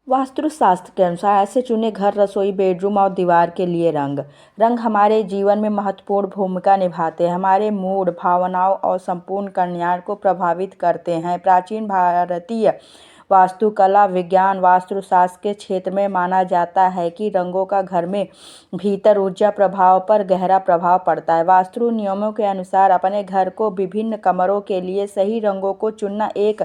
वास्तुशास्त्र के अनुसार ऐसे चुने घर, रसोई, बेडरूम और दीवार के लिए रंग। रंग हमारे जीवन में महत्वपूर्ण भूमिका निभाते हैं, हमारे मूड, भावनाओं और संपूर्ण कल्याण को प्रभावित करते हैं। प्राचीन भारतीय वास्तुकला विज्ञान वास्तुशास्त्र के क्षेत्र में माना जाता है कि रंगों का घर में भीतर ऊर्जा प्रभाव पर गहरा प्रभाव पड़ता है। वास्तु नियमों के अनुसार अपने घर को विभिन्न कमरों के लिए सही रंगों को चुनना एक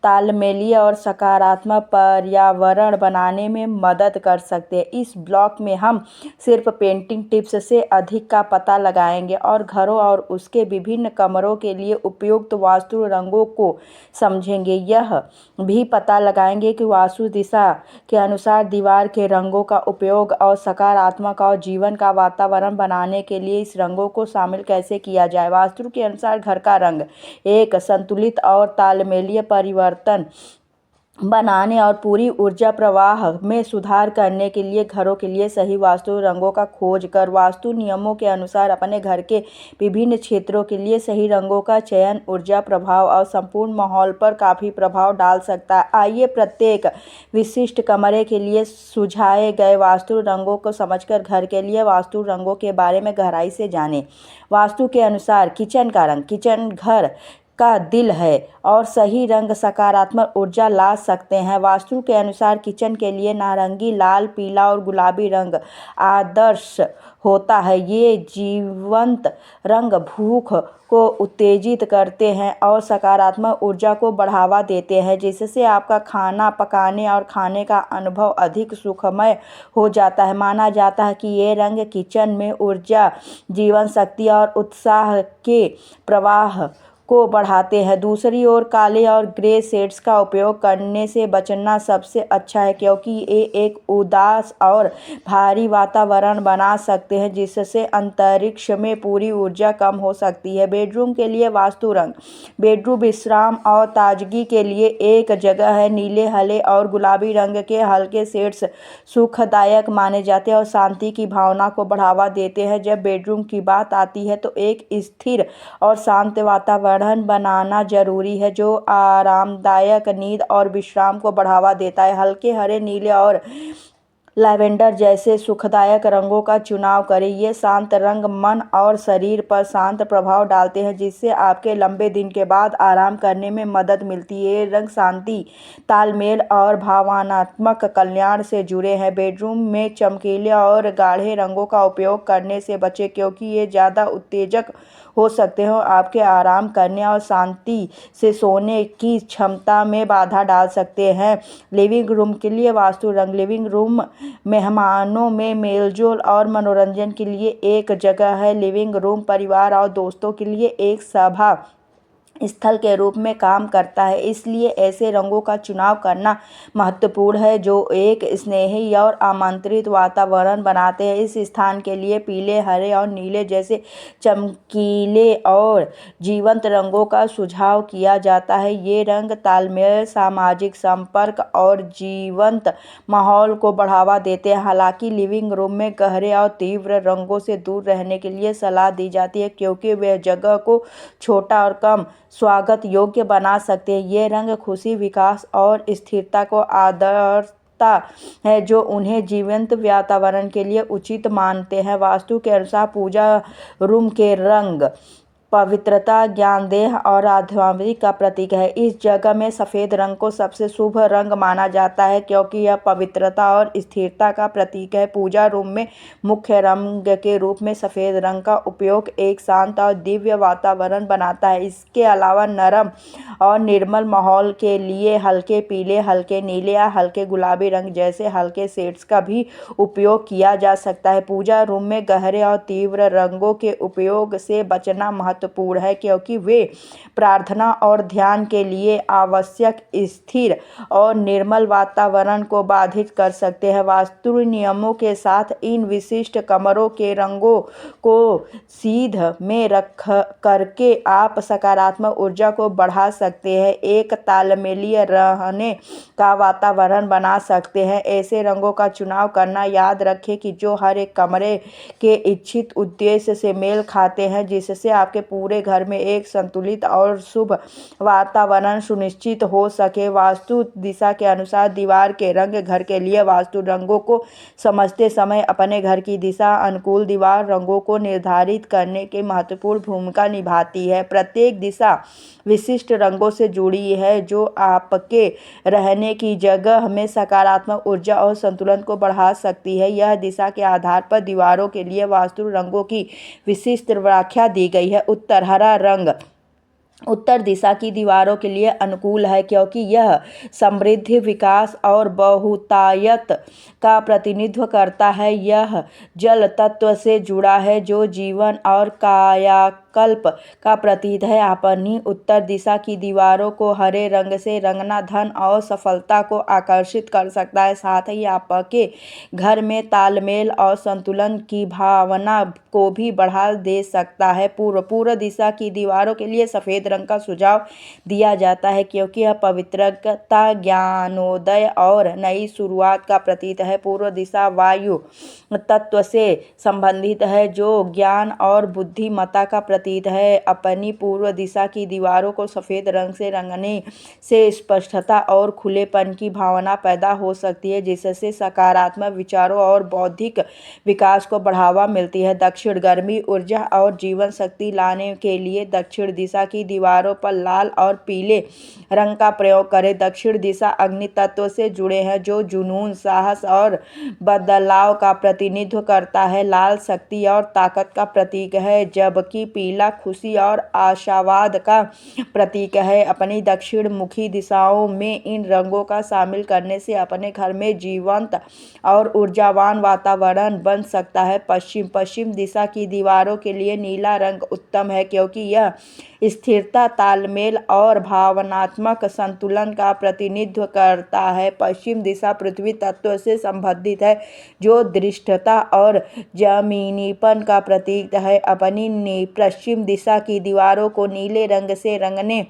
तालमेलीय और सकारात्मक पर्यावरण बनाने में मदद कर सकते हैं। इस ब्लॉग में हम सिर्फ पेंटिंग टिप्स से अधिक का पता लगाएंगे और घरों और उसके विभिन्न कमरों के लिए उपयुक्त वास्तु रंगों को समझेंगे। यह भी पता लगाएंगे कि वास्तु दिशा के अनुसार दीवार के रंगों का उपयोग और सकारात्मक और जीवन का वातावरण बनाने के लिए इस रंगों को शामिल कैसे किया जाए। वास्तु के अनुसार घर का रंग एक संतुलित और तालमेलीय परिवर्तन बनाने और पूरी ऊर्जा प्रवाह में सुधार करने के लिए घरों के लिए सही वास्तु रंगों का खोज कर वास्तु नियमों के अनुसार अपने घर के विभिन्न क्षेत्रों के लिए सही रंगों का चयन ऊर्जा प्रभाव और संपूर्ण माहौल पर काफ़ी प्रभाव डाल सकता है। आइए प्रत्येक विशिष्ट कमरे के लिए सुझाए गए वास्तु रंगों को समझकर घर के लिए वास्तु रंगों के बारे में गहराई से जानें। वास्तु के अनुसार किचन का रंग। किचन घर का दिल है और सही रंग सकारात्मक ऊर्जा ला सकते हैं। वास्तु के अनुसार किचन के लिए नारंगी, लाल, पीला और गुलाबी रंग आदर्श होता है। ये जीवंत रंग भूख को उत्तेजित करते हैं और सकारात्मक ऊर्जा को बढ़ावा देते हैं, जिससे आपका खाना पकाने और खाने का अनुभव अधिक सुखमय हो जाता है। माना जाता है कि ये रंग किचन में ऊर्जा, जीवन शक्ति और उत्साह के प्रवाह को बढ़ाते हैं। दूसरी ओर काले और ग्रे शेड्स का उपयोग करने से बचना सबसे अच्छा है, क्योंकि ये एक उदास और भारी वातावरण बना सकते हैं, जिससे अंतरिक्ष में पूरी ऊर्जा कम हो सकती है। बेडरूम के लिए वास्तु रंग। बेडरूम विश्राम और ताजगी के लिए एक जगह है। नीले, हरे और गुलाबी रंग के हल्के शेड्स सुखदायक माने जाते हैं और शांति की भावना को बढ़ावा देते हैं। जब बेडरूम की बात आती है तो एक स्थिर और शांत वातावरण बनाना जरूरी है, जो आरामदायक नींद और विश्राम को बढ़ावा देता है। हल्के हरे, नीले और लैवेंडर जैसे सुखदायक रंगों का चुनाव करें। ये शांत रंग मन और शरीर पर शांत प्रभाव डालते हैं, जिससे आपके लंबे दिन के बाद आराम करने में मदद मिलती है। ये रंग शांति, तालमेल और भावनात्मक कल्याण से जुड़े हैं। बेडरूम में चमकीले और गाढ़े रंगों का उपयोग करने से बचें, क्योंकि ये ज़्यादा उत्तेजक हो सकते हैं और आपके आराम करने और शांति से सोने की क्षमता में बाधा डाल सकते हैं। लिविंग रूम के लिए वास्तु रंग। लिविंग रूम मेहमानों में मेलजोल और मनोरंजन के लिए एक जगह है। लिविंग रूम परिवार और दोस्तों के लिए एक सभा स्थल के रूप में काम करता है, इसलिए ऐसे रंगों का चुनाव करना महत्वपूर्ण है जो एक स्नेही और आमंत्रित वातावरण बनाते हैं। इस स्थान के लिए पीले, हरे और नीले जैसे चमकीले और जीवंत रंगों का सुझाव किया जाता है। ये रंग तालमेल, सामाजिक संपर्क और जीवंत माहौल को बढ़ावा देते हैं। हालांकि लिविंग रूम में गहरे और तीव्र रंगों से दूर रहने के लिए सलाह दी जाती है, क्योंकि वे जगह को छोटा और कम स्वागत योग्य बना सकते हैं। ये रंग खुशी, विकास और स्थिरता को आदर्शता है, जो उन्हें जीवंत वातावरण के लिए उचित मानते हैं। वास्तु के अनुसार पूजा रूम के रंग पवित्रता, ज्ञानदेह और आध्यात्मिक का प्रतीक है। इस जगह में सफ़ेद रंग को सबसे शुभ रंग माना जाता है, क्योंकि यह पवित्रता और स्थिरता का प्रतीक है। पूजा रूम में मुख्य रंग के रूप में सफ़ेद रंग का उपयोग एक शांत और दिव्य वातावरण बनाता है। इसके अलावा नरम और निर्मल माहौल के लिए हल्के पीले, हल्के नीले या हल्के गुलाबी रंग जैसे हल्के शेड्स का भी उपयोग किया जा सकता है। पूजा रूम में गहरे और तीव्र रंगों के उपयोग से बचना महत्वपूर्ण है, क्योंकि वे प्रार्थना और ध्यान के लिए आवश्यक स्थिर और निर्मल वातावरण को बाधित कर सकते हैं। वास्तु नियमों के साथ इन विशिष्ट कमरों के रंगों को सीध में रख करके आप सकारात्मक ऊर्जा को बढ़ा सकते हैं, एक तालमेलीय रहने का वातावरण बना सकते हैं। ऐसे रंगों का चुनाव करना याद रखें कि जो हर एक कमरे के इच्छित उद्देश्य से मेल खाते हैं, जिससे आपके पूरे घर में एक संतुलित और शुभ वातावरण सुनिश्चित हो सके। वास्तु दिशा के अनुसार दीवार के रंग। घर के लिए वास्तु रंगों को समझते समय अपने घर की दिशा अनुकूल दीवार रंगों को निर्धारित करने की महत्वपूर्ण भूमिका निभाती है। प्रत्येक दिशा विशिष्ट रंगों से जुड़ी है जो आपके रहने की जगह में सकारात्मक ऊर्जा और संतुलन को बढ़ा सकती है। यह दिशा के आधार पर दीवारों के लिए वास्तु रंगों की विशिष्ट व्याख्या दी गई है। उत्तर। हरा रंग उत्तर दिशा की दीवारों के लिए अनुकूल है क्योंकि यह समृद्धि, विकास और बहुतायत का प्रतिनिधित्व करता है। यह जल तत्व से जुड़ा है जो जीवन और कायाकल्प का प्रतीक है। अपनी उत्तर दिशा की दीवारों को हरे रंग से रंगना धन और सफलता को आकर्षित कर सकता है, साथ ही आपके घर में तालमेल और संतुलन की भावना को भी बढ़ा दे सकता है। पूर्व दिशा की दीवारों के लिए सफेद रंग का सुझाव दिया जाता है क्योंकि यह पवित्रता, ज्ञानोदय और नई शुरुआत का प्रतीक है। पूर्व दिशा वायु तत्व से संबंधित है जो ज्ञान और बुद्धिमत्ता का प्रतीक है। अपनी पूर्व दिशा की दीवारों को सफेद रंग से रंगने से स्पष्टता और खुलेपन की भावना पैदा हो सकती है, जिससे सकारात्मक विचारों और बौद्धिक विकास को बढ़ावा मिलती है। दक्षिण। गर्मी, ऊर्जा और जीवन शक्ति लाने के लिए दक्षिण दिशा की दीवारों पर लाल और पीले रंग का प्रयोग करें। दक्षिण दिशा अग्नि तत्व से जुड़े हैं जो जुनून, साहस और बदलाव का प्रतिनिधित्व करता है। लाल शक्ति और ताकत का प्रतीक है जबकि पीला खुशी और आशावाद का प्रतीक है। अपनी दक्षिण मुखी दिशाओं में इन रंगों का शामिल करने से अपने घर में जीवंत और ऊर्जावान वातावरण बन सकता है। पश्चिम। पश्चिम दिशा की दीवारों के लिए नीला रंग उत्तम है क्योंकि यह स्थिरता, तालमेल और भावनात्मक संतुलन का प्रतिनिधित्व करता है। पश्चिम दिशा पृथ्वी तत्व से संबंधित है जो दृढ़ता और जमीनीपन का प्रतीक है। अपनी पश्चिम दिशा की दीवारों को नीले रंग से रंगने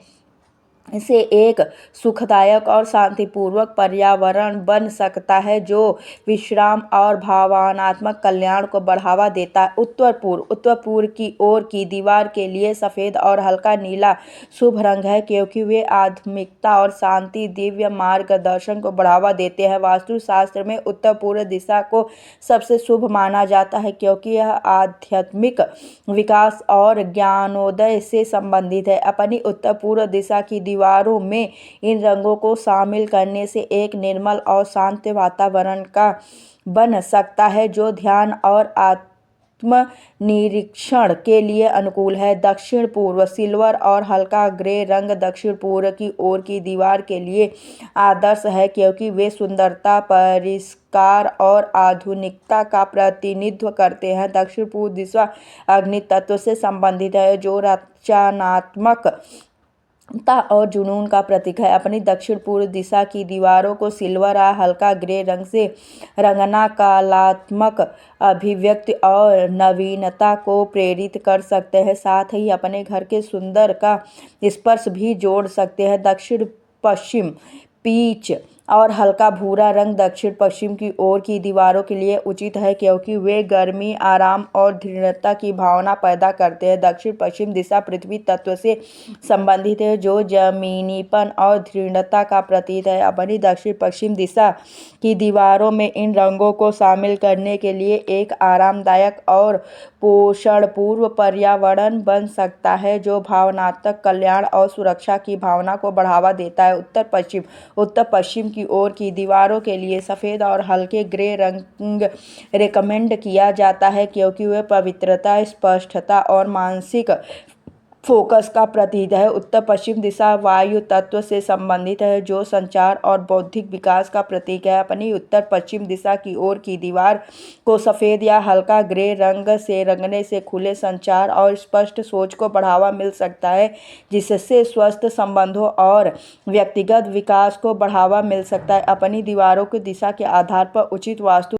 से एक सुखदायक और शांतिपूर्वक पर्यावरण बन सकता है जो विश्राम और भावनात्मक कल्याण को बढ़ावा देता है। उत्तर पूर्व। उत्तर पूर्व की ओर की दीवार के लिए सफ़ेद और हल्का नीला शुभ रंग है क्योंकि वे आध्यात्मिकता और शांति, दिव्य मार्गदर्शन को बढ़ावा देते हैं। वास्तुशास्त्र में उत्तर पूर्व दिशा को सबसे शुभ माना जाता है क्योंकि यह आध्यात्मिक विकास और ज्ञानोदय से संबंधित है। अपनी उत्तर पूर्व दिशा की दीवारों में इन रंगों को शामिल करने से एक निर्मल और शांत वातावरण का बन सकता है जो ध्यान और आत्मनिरीक्षण के लिए अनुकूल है। दक्षिण पूर्व। सिल्वर और हल्का ग्रे रंग दक्षिण पूर्व की ओर की दीवार के लिए आदर्श है क्योंकि वे सुंदरता, परिष्कार और आधुनिकता का प्रतिनिधित्व करते हैं। दक्षिण पूर्व दिशा अग्नि तत्व से संबंधित है जो रचनात्मक और जुनून का प्रतीक है। अपनी दक्षिण पूर्व दिशा की दीवारों को सिल्वर या हल्का ग्रे रंग से रंगना कलात्मक अभिव्यक्ति और नवीनता को प्रेरित कर सकते हैं, साथ ही अपने घर के सुंदर का स्पर्श भी जोड़ सकते हैं। दक्षिण पश्चिम। पीच और हल्का भूरा रंग दक्षिण पश्चिम की ओर की दीवारों के लिए उचित है क्योंकि वे गर्मी, आराम और दृढ़ता की भावना पैदा करते हैं। दक्षिण पश्चिम दिशा पृथ्वी तत्व से संबंधित है जो जमीनीपन और दृढ़ता का प्रतीक है। अपनी दक्षिण पश्चिम दिशा की दीवारों में इन रंगों को शामिल करने के लिए एक आरामदायक और पोषणपूर्ण पर्यावरण बन सकता है जो भावनात्मक कल्याण और सुरक्षा की भावना को बढ़ावा देता है। उत्तर पश्चिम। उत्तर पश्चिम की ओर की दीवारों के लिए सफ़ेद और हल्के ग्रे रंग रेकमेंड किया जाता है क्योंकि वे पवित्रता, स्पष्टता और मानसिक फोकस का प्रतीक है। उत्तर पश्चिम दिशा वायु तत्व से संबंधित है जो संचार और बौद्धिक विकास का प्रतीक है। अपनी उत्तर पश्चिम दिशा की ओर की दीवार को सफ़ेद या हल्का ग्रे रंग से रंगने से खुले संचार और स्पष्ट सोच को बढ़ावा मिल सकता है, जिससे स्वस्थ संबंधों और व्यक्तिगत विकास को बढ़ावा मिल सकता है। अपनी दीवारों की दिशा के आधार पर उचित वास्तु